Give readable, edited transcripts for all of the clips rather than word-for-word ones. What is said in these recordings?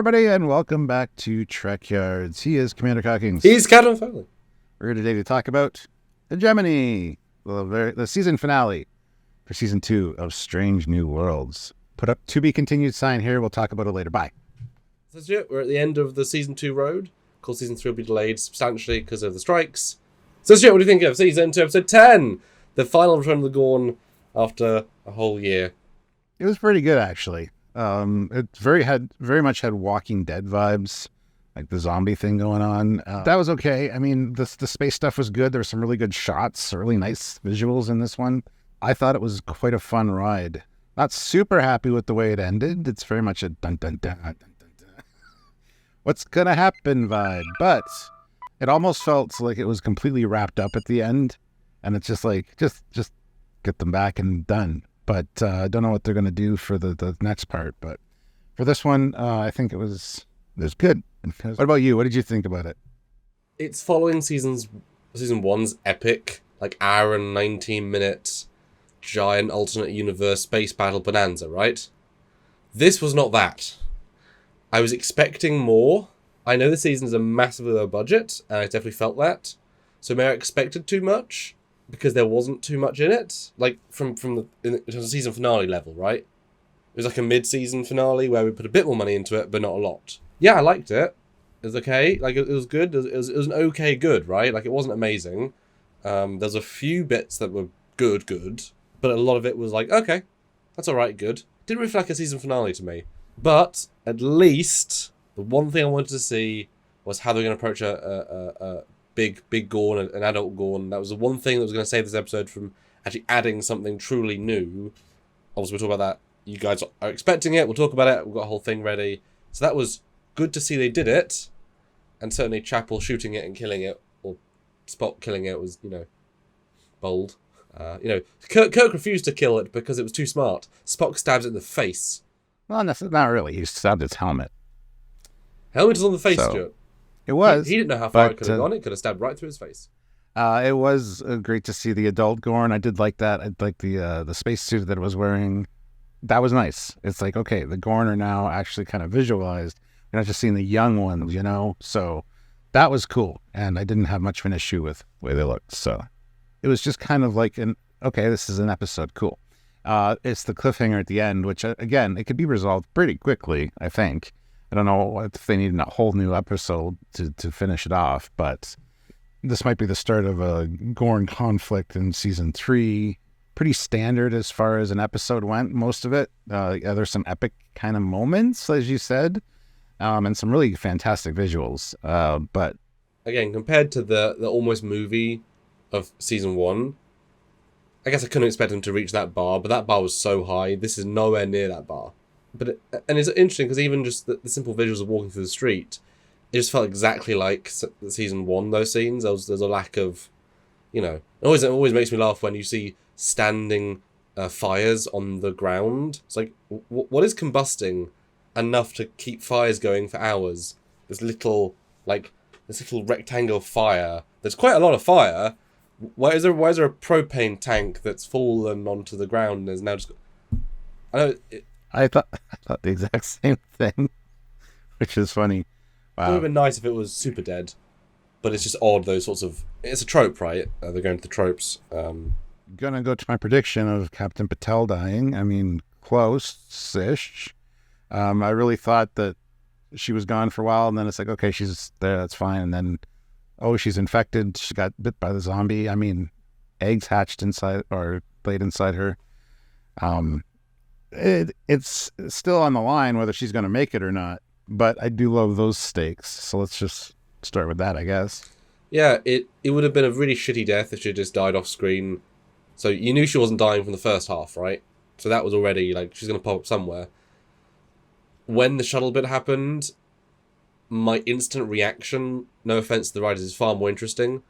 everybody, and welcome back to Trekyards. He is Commander Cockings. He's Captain Foley. We're here today to talk about Hegemony, the season finale for Season 2 of Strange New Worlds. Put up to be continued sign here. We'll talk about it later. Bye. That's it. We're at the end of the Season 2 road. Of course, Season 3 will be delayed substantially because of the strikes. So, what do you think of Season 2, Episode 10? The final return of the Gorn after a whole year. It was pretty good, actually. It very much had Walking Dead vibes, like the zombie thing going on. That was okay. I mean, the space stuff was good. There were some really good shots, really nice visuals in this one. I thought it was quite a fun ride. Not super happy with the way it ended. It's very much a dun dun dun dun dun dun. What's gonna happen vibe, but it almost felt like it was completely wrapped up at the end, and it's just like just get them back and done. But I don't know what they're going to do for the next part. But for this one, I think it was good. What about you? What did you think about it? It's following Season 1's epic, like hour and 19-minute giant alternate universe space battle bonanza, right? This was not that. I was expecting more. I know the season is a massively low budget, and I definitely felt that. So maybe I expected too much, because there wasn't too much in it, like from the season finale level, right? It was like a mid-season finale where we put a bit more money into it, but not a lot. Yeah, I liked it. It was okay. Like it was good. It was an okay good, right? Like it wasn't amazing. There's a few bits that were good, but a lot of it was like, okay, that's all right, good. Didn't really feel like a season finale to me. But at least the one thing I wanted to see was how they're going to approach a big Gorn, an adult Gorn. That was the one thing that was going to save this episode from actually adding something truly new. Obviously, we'll talk about that. You guys are expecting it. We'll talk about it. We've got a whole thing ready. So that was good to see they did it. And certainly Chapel shooting it and killing it, or Spock killing it, was, bold. Kirk refused to kill it because it was too smart. Spock stabs it in the face. Well, not really. He stabbed its helmet. Helmet is on the face, So, Stuart. It was. He didn't know how far it could have gone. It could have stabbed right through his face. It was great to see the adult Gorn. I did like that. I liked the spacesuit that it was wearing. That was nice. It's like, okay, the Gorn are now actually kind of visualized. You're not just seeing the young ones, So that was cool. And I didn't have much of an issue with the way they looked. So it was just kind of like okay, this is an episode. Cool. It's the cliffhanger at the end, which, again, it could be resolved pretty quickly, I think. I don't know if they need a whole new episode to finish it off, but this might be the start of a Gorn conflict in Season 3. Pretty standard as far as an episode went, most of it. There's some epic kind of moments, as you said, and some really fantastic visuals. But again, compared to the almost movie of Season 1, I guess I couldn't expect them to reach that bar, but that bar was so high. This is nowhere near that bar. And it's interesting because even just the simple visuals of walking through the street, it just felt exactly like Season 1, those scenes. There's a lack of, it always makes me laugh when you see standing fires on the ground. It's like, what is combusting enough to keep fires going for hours? This little rectangle fire. There's quite a lot of fire. Why is there a propane tank that's fallen onto the ground and is now just... I thought the exact same thing, which is funny. Wow. It would have been nice if it was super dead, but it's just odd, those sorts of... It's a trope, right? They're going to the tropes. Gonna go to my prediction of Captain Patel dying. I mean, close-ish. I really thought that she was gone for a while, and then it's like, okay, she's there, that's fine. And then, she's infected. She got bit by the zombie. I mean, eggs hatched inside, or laid inside her. It's still on the line whether she's going to make it or not, but I do love those stakes, so let's just start with that, I guess. Yeah, it would have been a really shitty death if she just died off screen. So you knew she wasn't dying from the first half, right? So that was already, she's going to pop up somewhere. When the shuttle bit happened, my instant reaction, no offense to the writers, is far more interesting,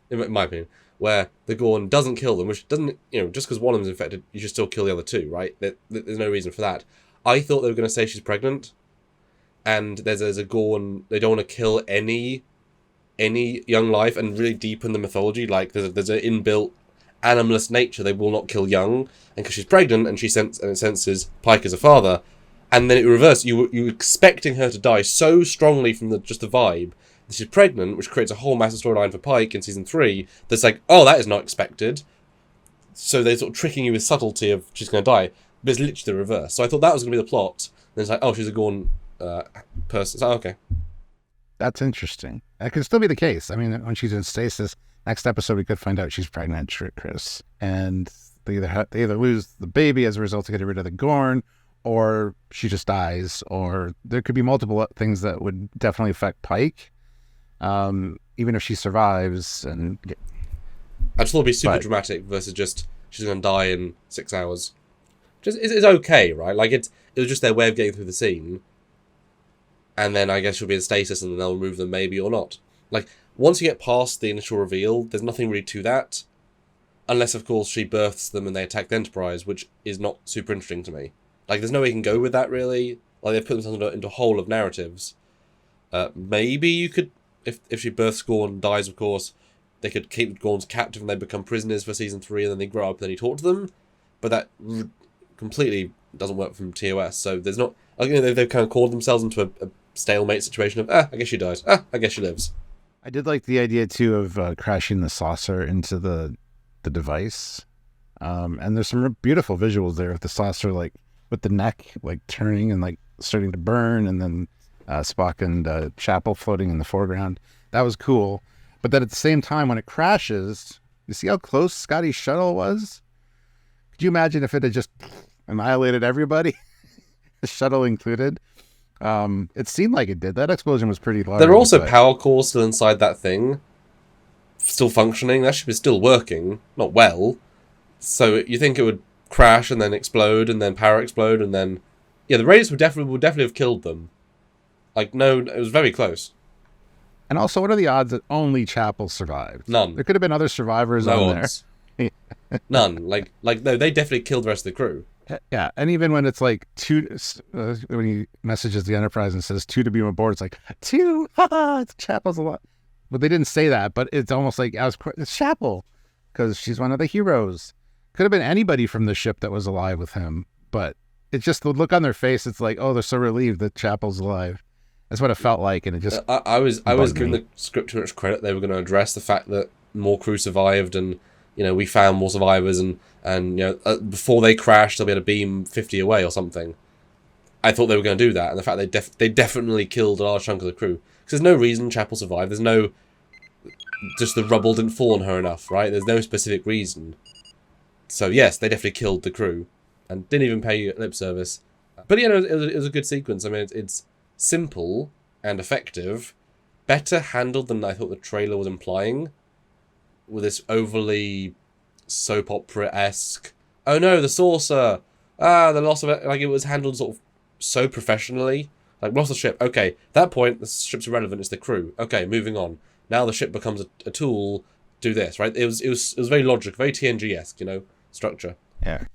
in my opinion, where the Gorn doesn't kill them, which doesn't, just because one of them's infected, you should still kill the other two, right? There's no reason for that. I thought they were going to say she's pregnant, and there's a Gorn, they don't want to kill any young life and really deepen the mythology. Like, there's an inbuilt animalist nature, they will not kill young, and because she's pregnant and it senses Pike as a father, And then it reversed. You were expecting her to die so strongly from just the vibe that she's pregnant, which creates a whole massive storyline for Pike in season 3. That's like, oh, that is not expected. So they're sort of tricking you with subtlety of she's going to die, but it's literally the reverse. So I thought that was going to be the plot. Then it's like, oh, she's a Gorn person. It's like, okay. That's interesting. That could still be the case. I mean, when she's in stasis, next episode we could find out she's pregnant, Chris, and they either lose the baby as a result of getting rid of the Gorn, or she just dies, or there could be multiple things that would definitely affect Pike, even if she survives. And I just thought it'd be super dramatic versus just she's going to die in 6 hours. It's okay, right? Like it was just their way of getting through the scene. And then I guess she'll be in stasis and then they'll remove them maybe or not. Like, once you get past the initial reveal, there's nothing really to that. Unless, of course, she births them and they attack the Enterprise, which is not super interesting to me. Like, there's no way you can go with that, really. Like, they've put themselves into a hole of narratives. Maybe you could, if she births Gorn and dies, of course, they could keep Gorn's captive and they become prisoners for season 3 and then they grow up and then you talk to them. But that completely doesn't work from TOS. So there's not... Like, you know, they've kind of called themselves into a stalemate situation of, I guess she dies. I guess she lives. I did like the idea, too, of crashing the saucer into the device. And there's some beautiful visuals there with the saucer, like, with the neck, like, turning and, like, starting to burn, and then Spock and Chapel floating in the foreground. That was cool. But then at the same time, when it crashes, you see how close Scotty's shuttle was? Could you imagine if it had just annihilated everybody? The shuttle included? It seemed like it did. That explosion was pretty large. There are also power cores still inside that thing. Still functioning. That ship is still working. Not well. So you think it would crash and then explode and then power explode and then... Yeah, the radius would definitely have killed them. Like, no, it was very close. And also, what are the odds that only Chapel survived? None. There could have been other survivors on odds. there. None. Like no, they definitely killed the rest of the crew. Yeah, and even when it's like 2, when he messages the Enterprise and says 2 to be on board, it's like 2, it's Chapel's a lot. But they didn't say that, but it's almost like it's Chapel because she's one of the heroes. Could have been anybody from the ship that was alive with him, but it's just the look on their face. It's like, oh, they're so relieved that Chapel's alive. That's what it felt like, and it just. I was giving the script too much credit. They were going to address the fact that more crew survived, and we found more survivors, and before they crashed, they'll be able to beam 50 away or something. I thought they were going to do that, and the fact they definitely killed a large chunk of the crew. Because there's no reason Chapel survived. There's no... Just the rubble didn't fall on her enough, right? There's no specific reason. So yes, they definitely killed the crew. And didn't even pay lip service. But it was a good sequence. I mean, it's simple and effective. Better handled than I thought the trailer was implying. With this overly soap opera-esque... Oh no, the saucer! The loss of it. Like, it was handled sort of so professionally. Like, lost the ship. Okay, at that point, the ship's irrelevant. It's the crew. Okay, moving on. Now the ship becomes a tool. Do this, right? It was very logical, very TNG-esque, structure. Yeah.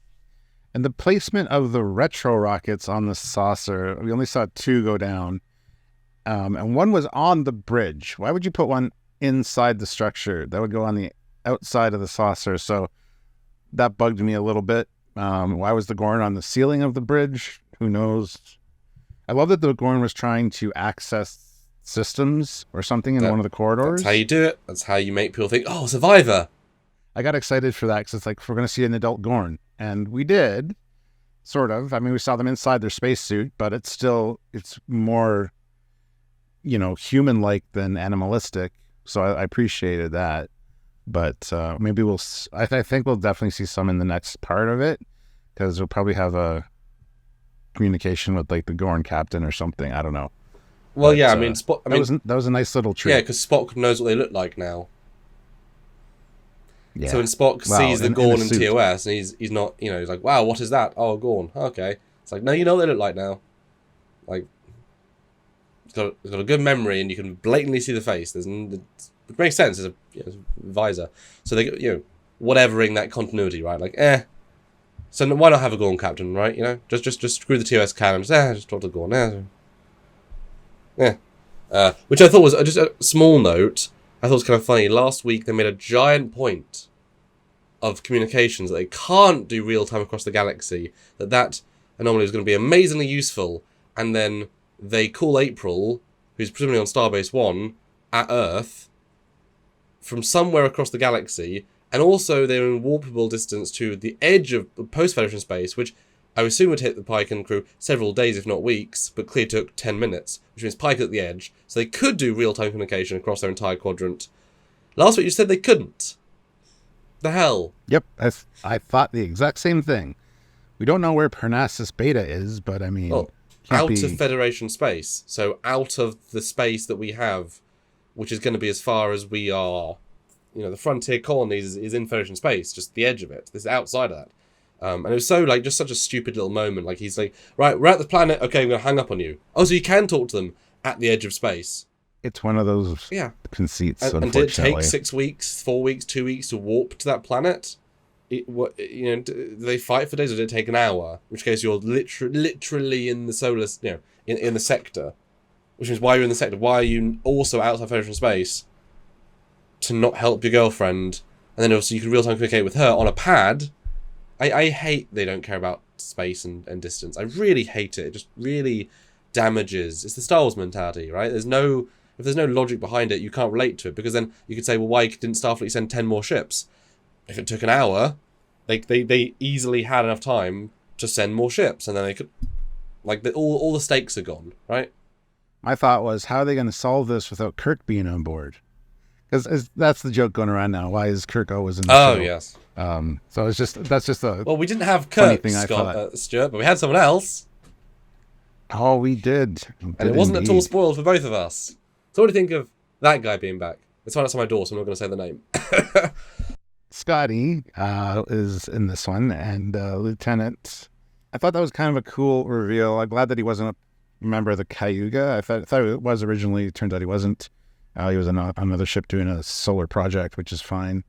And the placement of the retro rockets on the saucer, we only saw 2 go down. And one was on the bridge. Why would you put one inside the structure? That would go on the outside of the saucer. So that bugged me a little bit. Why was the Gorn on the ceiling of the bridge? Who knows? I love that the Gorn was trying to access systems or something in one of the corridors. That's how you do it. That's how you make people think, oh, Survivor. I got excited for that because it's like, we're going to see an adult Gorn. And we did, sort of. I mean, we saw them inside their spacesuit, but it's more, human-like than animalistic. So I appreciated that. But maybe I think we'll definitely see some in the next part of it because we'll probably have a communication with like the Gorn captain or something. I don't know. Well, but, yeah, I mean, Spock. That was a nice little treat. Yeah, because Spock knows what they look like now. Yeah. So when Spock sees the Gorn in TOS, and he's not, he's like, wow, what is that? Oh, Gorn. Okay. It's like, no, you know what they look like now. Like, it's got a good memory, and you can blatantly see the face. It makes sense. It's a visor. So they, whatevering that continuity, right? Like, So why not have a Gorn captain, right? Just screw the TOS canon. Just talk to Gorn. Which I thought was just a small note. I thought it was kind of funny. Last week they made a giant point of communications that they can't do real time across the galaxy. That anomaly was going to be amazingly useful, and then they call April, who's presumably on Starbase 1, at Earth, from somewhere across the galaxy, and also they're in warpable distance to the edge of post-Federation space, which I assume would hit the Pike and crew several days, if not weeks, but clearly took 10 minutes, which means Pike at the edge, so they could do real-time communication across their entire quadrant. Last week you said they couldn't. The hell? Yep, I thought the exact same thing. We don't know where Parnassus Beta is, but I mean... Well, out of Federation space, so out of the space that we have, which is going to be as far as we are... the frontier colonies is in Federation space, just the edge of it. This is outside of that. And it was so, just such a stupid little moment. He's like, right, we're at the planet, okay, I'm going to hang up on you. Oh, so you can talk to them at the edge of space. It's one of those conceits, unfortunately. And did it take 6 weeks, 4 weeks, 2 weeks to warp to that planet? Do they fight for days, or did it take an hour? In which case you're literally in the solar, in the sector. Which means why you're in the sector. Why are you also outside Federation space to not help your girlfriend? And then also you can real-time communicate with her on a pad. I hate they don't care about space and distance. I really hate it. It just really damages. It's the Star Wars mentality, right? If there's no logic behind it, you can't relate to it, because then you could say, well, why didn't Starfleet send 10 more ships? If it took an hour, they easily had enough time to send more ships, and then they could, all the stakes are gone, right? My thought was, how are they going to solve this without Kirk being on board? Because that's the joke going around now. Why is Kirk always in the show? Oh, yes. So that's just a well, we didn't have Kirk, thing Stuart, but we had someone else. Oh, we did. And it wasn't at all spoiled for both of us. So what do you think of that guy being back? It's right outside my door, so I'm not going to say the name. Scotty is in this one, and Lieutenant. I thought that was kind of a cool reveal. I'm glad that he wasn't a member of the Cayuga. I thought it was originally. It turned out he wasn't. He was on another ship doing a solar project, which is fine.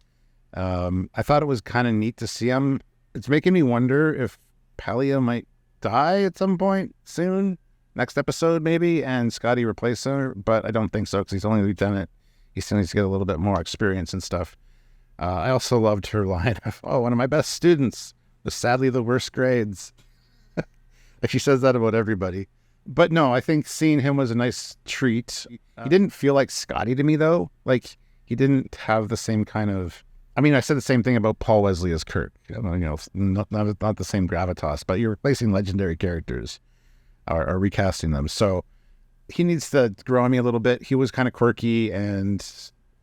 I thought it was kind of neat to see him. It's making me wonder if Pelia might die at some point soon. Next episode, maybe, and Scotty replace her, but I don't think so, because he's only lieutenant. He still needs to get a little bit more experience and stuff. I also loved her line of, one of my best students with sadly the worst grades. She says that about everybody. But no, I think seeing him was a nice treat. He didn't feel like Scotty to me, though. He didn't have the same kind of... I mean, I said the same thing about Paul Wesley as Kirk. Not the same gravitas, but you're replacing legendary characters. Or recasting them. So he needs to grow on me a little bit. He was kind of quirky and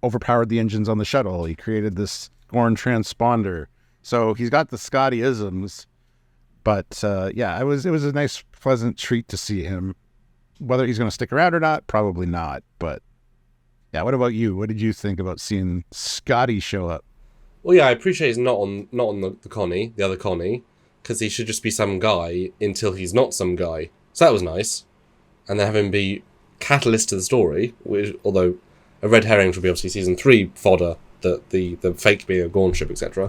overpowered the engines on the shuttle. He created this Gorn transponder. So he's got the Scotty-isms. But it was a nice, pleasant treat to see him. Whether he's going to stick around or not, probably not. But yeah, what about you? What did you think about seeing Scotty show up? Well, yeah, I appreciate he's not on the Connie, the other Connie, because he should just be some guy until he's not some guy. So that was nice. And then have him be catalyst to the story, which, although a red herring would be obviously season 3 fodder, the fake being a Gorn ship, etc. I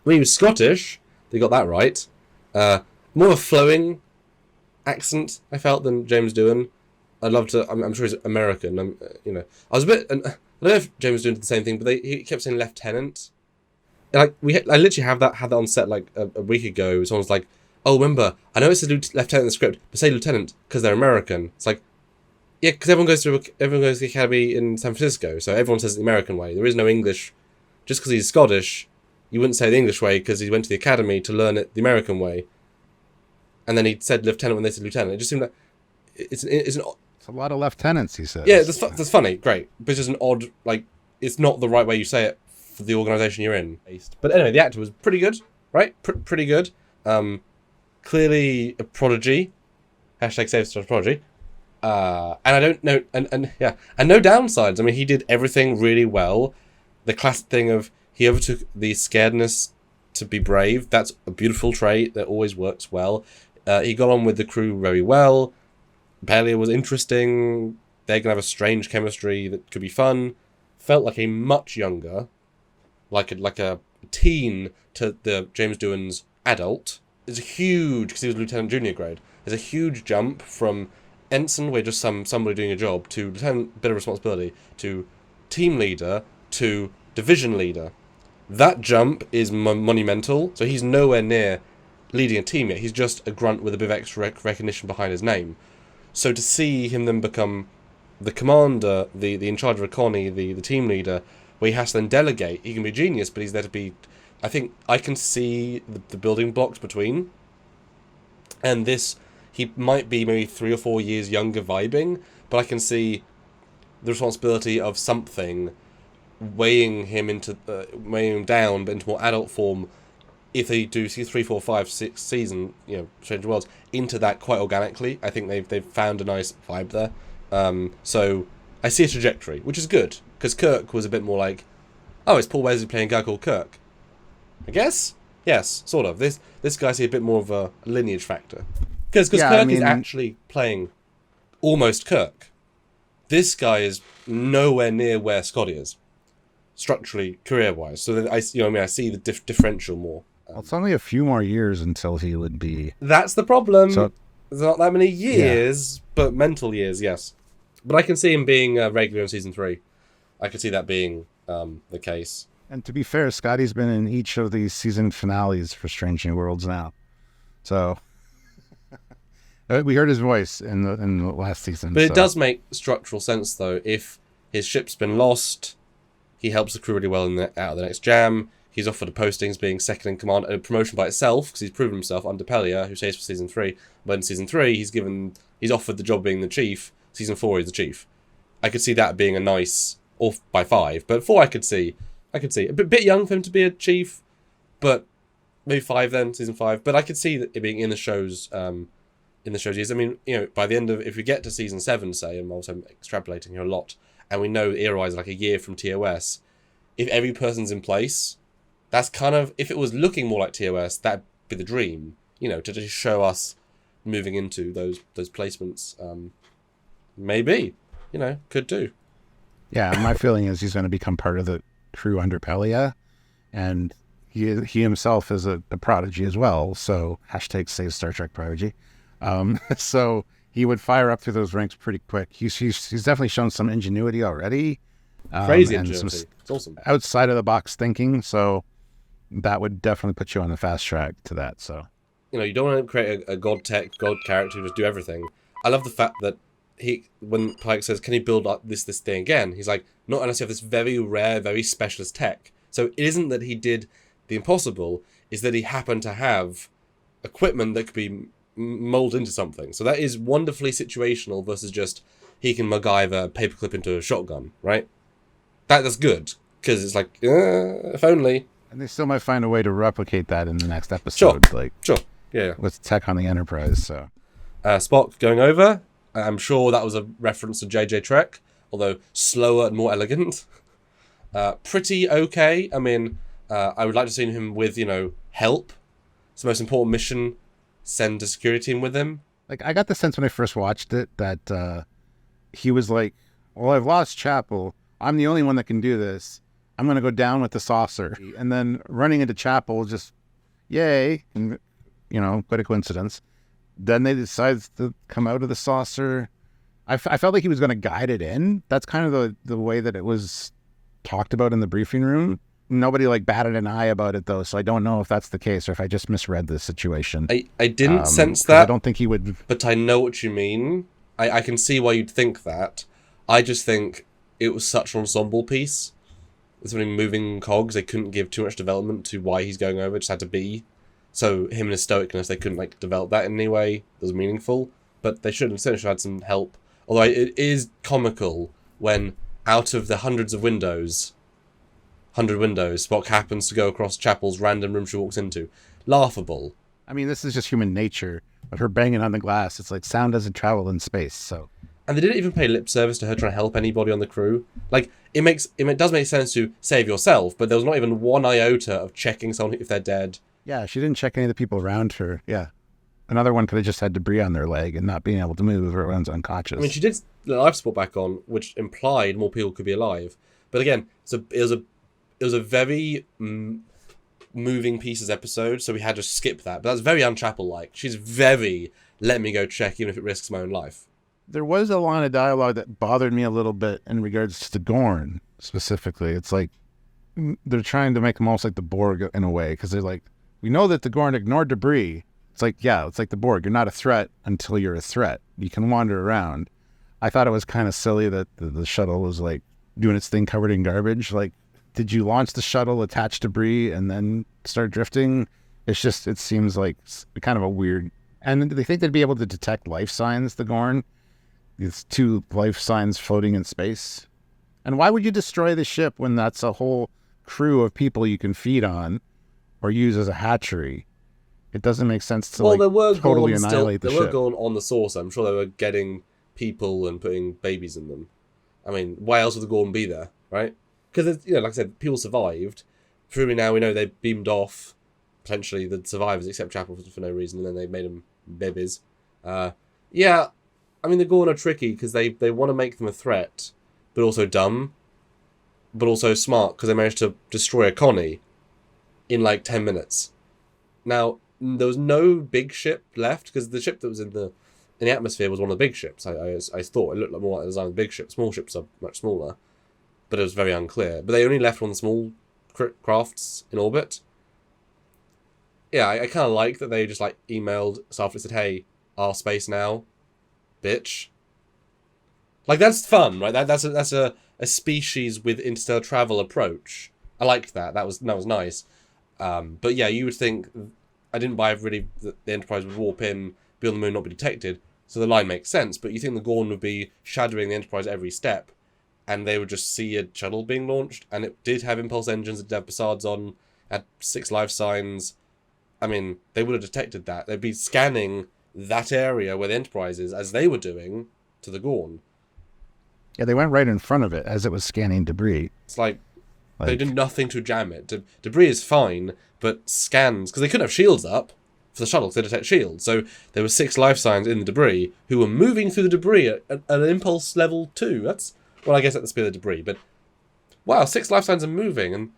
mean, he was Scottish. They got that right. More of a flowing accent, I felt, than James Doohan. I'd love to... I'm sure he's American. I was a bit... I don't know if James Doohan did the same thing, but he kept saying lieutenant. I literally had that on set a week ago. Someone's like, oh, remember, I know it says lieutenant in the script, but say lieutenant, because they're American. It's like, yeah, because everyone goes to the academy in San Francisco, so everyone says it the American way. There is no English. Just because he's Scottish, you wouldn't say the English way, because he went to the academy to learn it the American way. And then he said lieutenant when they said lieutenant. It just seemed like it's a lot of lieutenants, he says. Yeah, that's funny, great. But it's just an odd, it's not the right way you say it for the organisation you're in. But anyway, the actor was pretty good, right? Pretty good. Clearly a prodigy. Hashtag save Star Prodigy. And I don't know, and no downsides. I mean, he did everything really well. The classic thing of he overtook the scaredness to be brave. That's a beautiful trait that always works well. He got on with the crew very well. Pelia was interesting. They're going to have a strange chemistry that could be fun. Felt like a much younger, like a teen to the James Doohan's adult. It's a huge, because he was Lieutenant Junior grade, there's a huge jump from ensign, where just somebody doing a job, to lieutenant, bit of responsibility, to team leader, to division leader. That jump is monumental, so he's nowhere near leading a team yet. He's just a grunt with a bit of extra recognition behind his name. So to see him then become the commander, the in charge of Connie, the team leader, where he has to then delegate, he can be a genius, but he's there to be... I think I can see the building blocks between. And this, he might be maybe 3 or 4 years younger vibing, but I can see the responsibility of something weighing him down, but into more adult form. If they do 3, 4, 5, 6 season, Stranger Worlds, into that quite organically, I think they've found a nice vibe there. So I see a trajectory, which is good, because Kirk was a bit more like, oh, it's Paul Wesley playing a guy called Kirk. I guess? Yes, sort of. This guy, I see a bit more of a lineage factor. Because Kirk is actually playing almost Kirk. This guy is nowhere near where Scotty is, structurally, career-wise. So I see the differential more. Well, it's only a few more years until he would be... That's the problem. So, there's not that many years, but mental years, yes. But I can see him being regular in Season 3. I can see that being the case. And to be fair, Scotty's been in each of these season finales for Strange New Worlds now. So... we heard his voice in the last season. But it does make structural sense, though. If his ship's been lost, he helps the crew really well out of the next jam. He's offered a posting as being second in command, a promotion by itself, because he's proven himself under Pelia, who stays for Season 3. But in Season 3, he's offered the job of being the chief. Season 4, he's the chief. I could see that being a nice, or by 5. But 4, I could see. A bit young for him to be a chief, but maybe 5 then, Season 5. But I could see it being in the show's years. I mean, by the end of, if we get to Season 7, say, and also I'm extrapolating here a lot, and we know era-wise is like a year from TOS, if every person's in place, that's kind of, if it was looking more like TOS, that'd be the dream, to just show us moving into those placements. Maybe, could do. Yeah, my feeling is he's going to become part of the crew under Pelia, and he himself is a prodigy as well, so hashtag save Star Trek prodigy. So he would fire up through those ranks pretty quick. He's definitely shown some ingenuity already. Crazy and ingenuity. It's awesome. Outside of the box thinking, so that would definitely put you on the fast track to that. So you don't want to create a god character who just do everything. I love the fact that when Pike says, can he build up this thing again? He's like, not unless you have this very rare, very specialist tech. So it isn't that he did the impossible, is that he happened to have equipment that could be mold into something. So that is wonderfully situational versus just he can MacGyver a paperclip into a shotgun, right? That's good, because it's like, if only. And they still might find a way to replicate that in the next episode. Sure. Yeah. With tech on the Enterprise, so. Spock going over. I'm sure that was a reference to JJ Trek, although slower and more elegant. Pretty okay. I mean, I would like to see him with, help. It's the most important mission. Send a security team with him. Like, I got the sense when I first watched it that he was like, well, I've lost Chapel. I'm the only one that can do this. I'm going to go down with the saucer. And then running into Chapel, just, yay. And, what a coincidence. Then they decide to come out of the saucer. I felt like he was going to guide it in. That's kind of the way that it was talked about in the briefing room. Nobody batted an eye about it though, so I don't know if that's the case or if I just misread the situation. I didn't sense that. I don't think he would. But I know what you mean. I can see why you'd think that. I just think it was such an ensemble piece. There's so many moving cogs. They couldn't give too much development to why he's going over. It just had to be. So him and his stoicness, they couldn't develop that in any way that was meaningful. But they should have had some help. Although it is comical when out of the hundred windows, Spock happens to go across Chapel's random room she walks into. Laughable. I mean, this is just human nature. But her banging on the glass, it's like sound doesn't travel in space, so. And they didn't even pay lip service to her trying to help anybody on the crew. It does make sense to save yourself, but there was not even one iota of checking someone if they're dead. Yeah, she didn't check any of the people around her. Yeah. Another one could have just had debris on their leg and not being able to move, or everyone's unconscious. I mean, she did the life support back on, which implied more people could be alive. But again, it was a very moving pieces episode, so we had to skip that. But that's very un-Chapel-like. She's very, let me go check, even if it risks my own life. There was a line of dialogue that bothered me a little bit in regards to Gorn, specifically. It's like, they're trying to make him almost like the Borg in a way, because they're like, we know that the Gorn ignored debris. It's like the Borg. You're not a threat until you're a threat. You can wander around. I thought it was kind of silly that the shuttle was like doing its thing covered in garbage. Like, did you launch the shuttle, attach debris, and then start drifting? It seems like kind of a weird. And they think they'd be able to detect life signs, the Gorn. These 2 life signs floating in space. And why would you destroy the ship when that's a whole crew of people you can feed on or use as a hatchery? It doesn't make sense to totally annihilate the ship. They were Gorn on the saucer. I'm sure they were getting people and putting babies in them. I mean, why else would the Gorn be there, right? Because, like I said, people survived. Presumably now we know they beamed off, potentially, the survivors, except Chapel for no reason, and then they made them babies. Yeah, I mean, the Gorn are tricky because they want to make them a threat, but also dumb, but also smart because they managed to destroy a Connie in like 10 minutes. Now, there was no big ship left because the ship that was in the atmosphere was one of the big ships. I thought it looked more like the design of the big ship. Small ships are much smaller, but it was very unclear. But they only left one of the small crafts in orbit. Yeah, I kind of like that they just like emailed Starfleet and said, "Hey, our space now, bitch." Like, that's fun, right? That's a species with interstellar travel approach. I liked that. That was nice. But yeah, you would think, I didn't buy really that the Enterprise would warp in, be on the moon, not be detected. So the line makes sense. But you think the Gorn would be shadowing the Enterprise at every step, and they would just see a shuttle being launched, and it did have impulse engines, it did have Passards on, had 6 life signs. I mean, they would have detected that. They'd be scanning that area where the Enterprise is, as they were doing to the Gorn. Yeah, they went right in front of it as it was scanning debris. It's like they did nothing to jam it. Debris is fine, but scans, because they couldn't have shields up for the shuttle to detect shields. So there were 6 life signs in the debris who were moving through the debris at an impulse level 2. That's, well, I guess at the speed of the debris, but wow, 6 life signs are moving, and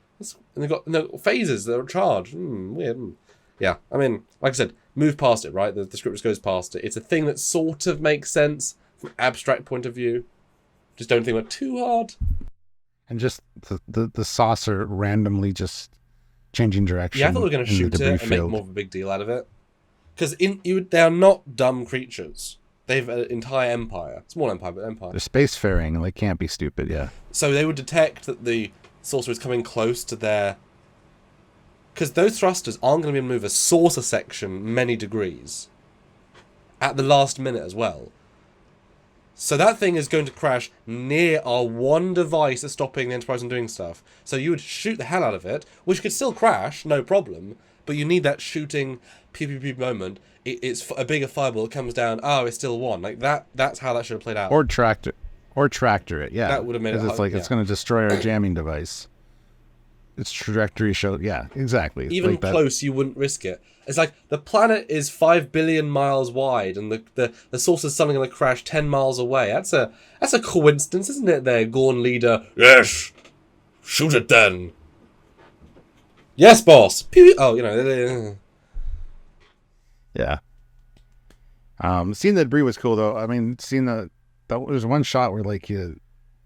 they've got phases that are charged. Weird. Yeah, I mean, like I said, move past it, right? The script just goes past it. It's a thing that sort of makes sense from an abstract point of view. Just don't think about it too hard. And just the saucer randomly just changing direction. Yeah, I thought they were going to shoot it and make more of a big deal out of it. Because they are not dumb creatures. They have an entire empire. Small empire, but empire. They're spacefaring, and they can't be stupid, yeah. So they would detect that the saucer is coming close to their... Because those thrusters aren't going to be able to move a saucer section many degrees. At the last minute as well. So that thing is going to crash near our one device that's stopping the Enterprise from doing stuff. So you would shoot the hell out of it, which could still crash, no problem, but you need that shooting pew pew pew moment. It's a bigger fireball that comes down, oh, it's still one. Like that's how that should have played out. Or tractor it, yeah. That would have made it. It's like, it's going to destroy our jamming device. Its trajectory showed, yeah, exactly. Even like close, you wouldn't risk it. It's like the planet is 5 billion miles wide, and the saucer's suddenly going to crash 10 miles away. That's a coincidence, isn't it? There, Gorn leader. Yes, shoot it then. Yes, boss. Pew. Oh, Yeah. Seeing the debris was cool though. I mean, there's one shot where like a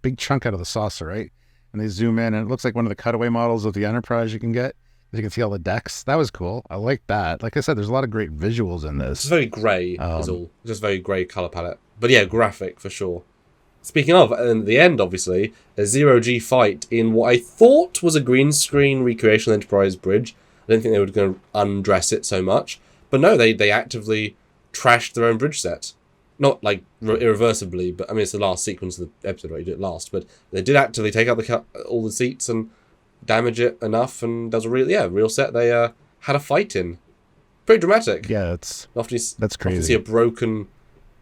big chunk out of the saucer, right? And they zoom in, and it looks like one of the cutaway models of the Enterprise you can get. You can see all the decks. That was cool. I like that. Like I said, there's a lot of great visuals in this. It's very grey, is all. Just very grey colour palette. But yeah, graphic for sure. Speaking of, and at the end, obviously, a zero-G fight in what I thought was a green screen recreation of the Enterprise bridge. I didn't think they were going to undress it so much. But no, they actively trashed their own bridge set. Not like irreversibly, but I mean, it's the last sequence of the episode, right? You did it last. But they did actively take out all the seats and damage it enough, and that was a real set they had a fight in. Pretty dramatic. Yeah, that's crazy. Often see a broken,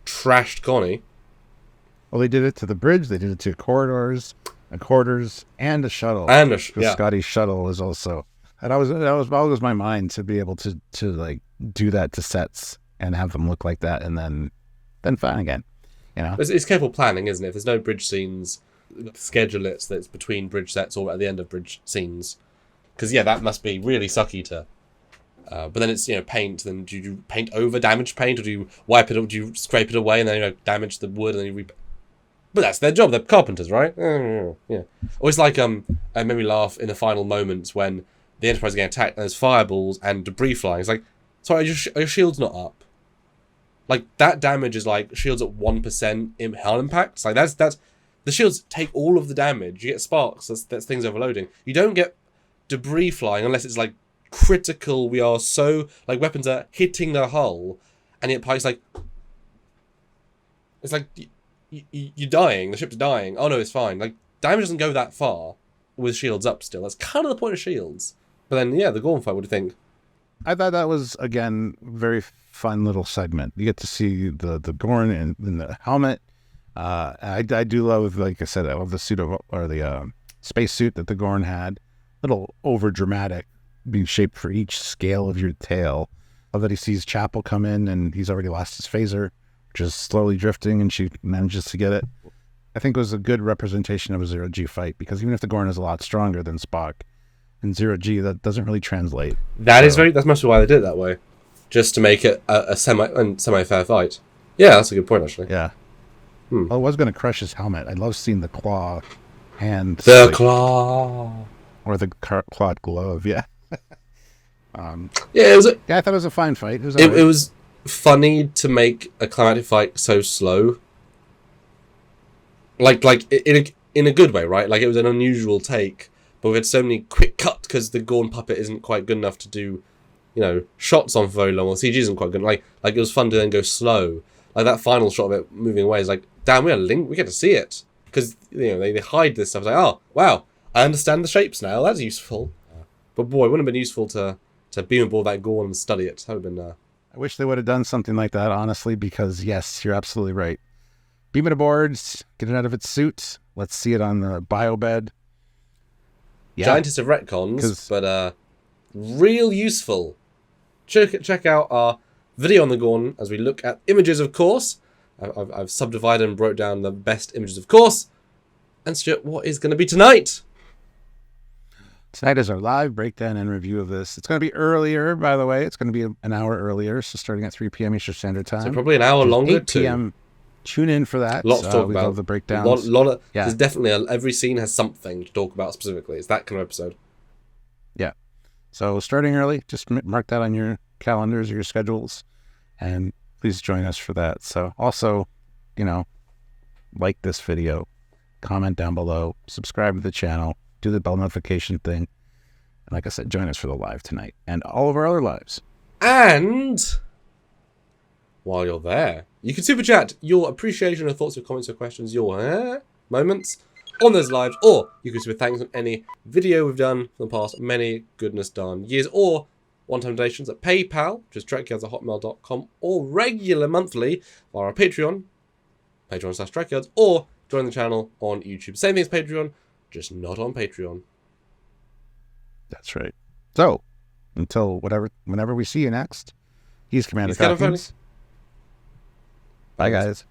trashed Connie. Well, they did it to the bridge. They did it to quarters, and a shuttle. Scotty's shuttle is also. And that was always my mind to be able to like do that to sets and have them look like that, and then fine again. It's careful planning, isn't it? If there's no bridge scenes, schedule it so that it's between bridge sets or at the end of bridge scenes. Because yeah, that must be really sucky to. But then it's paint. Then do you paint over damaged paint, or do you wipe it, or do you scrape it away and then damage the wood and then you But that's their job. They're carpenters, right? Yeah. Always like it made me laugh in the final moments when the Enterprise are getting attacked, and there's fireballs and debris flying. It's like, sorry, are your shields not up? Like, that damage is like shields at 1% in hull impacts. Like, that's the shields take all of the damage. You get sparks, that's things overloading. You don't get debris flying unless it's like critical. We are so, like, weapons are hitting the hull, and yet Pike's like, it's like, you're dying, the ship's dying. Oh no, it's fine. Like, damage doesn't go that far with shields up still. That's kind of the point of shields. But then, yeah, the Gorn fight, what do you think? I thought that was, again, very fun little segment. You get to see the Gorn in the helmet. I do love, like I said, I love the suit or the space suit that the Gorn had. Little over dramatic, being shaped for each scale of your tail. Love that he sees Chapel come in and he's already lost his phaser, which is slowly drifting, and she manages to get it. I think it was a good representation of a Zero-G fight, because even if the Gorn is a lot stronger than Spock, in Zero-G, that doesn't really translate. That's mostly why they did it that way. Just to make it a semi-fair fight. Yeah, that's a good point, actually. Yeah. Well, I was going to crush his helmet. I love seeing the claw hand. Claw. Or the clawed glove, yeah. Yeah, it was. I thought it was a fine fight. It was funny to make a climatic fight so slow. Like in a good way, right? Like, it was an unusual take, but we had so many quick cuts because the Gorn puppet isn't quite good enough to do, shots on for very long. Or CG isn't quite good. Like it was fun to then go slow. Like, that final shot of it moving away is like, damn, we get to see it, because they hide this stuff. It's like, oh wow, I understand the shapes now. That's useful. But boy, it wouldn't have been useful to beam aboard that Gorn and study it. That would have been. I wish they would have done something like that, honestly, because yes, you're absolutely right. Beam it aboard, get it out of its suit. Let's see it on the bio bed. Yeah. Giantest of retcons, but real useful. Check out our video on the Gorn as we look at images, of course. I've subdivided and broke down the best images, of course. And Stuart, what is going to be tonight? Tonight is our live breakdown and review of this. It's going to be earlier, by the way. It's going to be an hour earlier, so starting at 3 p.m. Eastern Standard Time. So probably an hour longer, 8 p.m. Tune in for that. Lots to talk about. We love the breakdowns. There's definitely every scene has something to talk about specifically. It's that kind of episode. Yeah. So starting early, just mark that on your calendars or your schedules, and please join us for that. So also, like this video, comment down below, subscribe to the channel, do the bell notification thing. And like I said, join us for the live tonight and all of our other lives. And while you're there, you can super chat your appreciation, your thoughts, your comments, your questions, your moments on those lives, or you can super thanks on any video we've done for the past many goodness darn years, or one-time donations at PayPal, which is trekyards@hotmail.com, or regular monthly via our Patreon, patreon.com/trekyards, or join the channel on YouTube. Same thing as Patreon, just not on Patreon. That's right. So, until whenever we see you next, he's Commander Falcons. Bye, guys.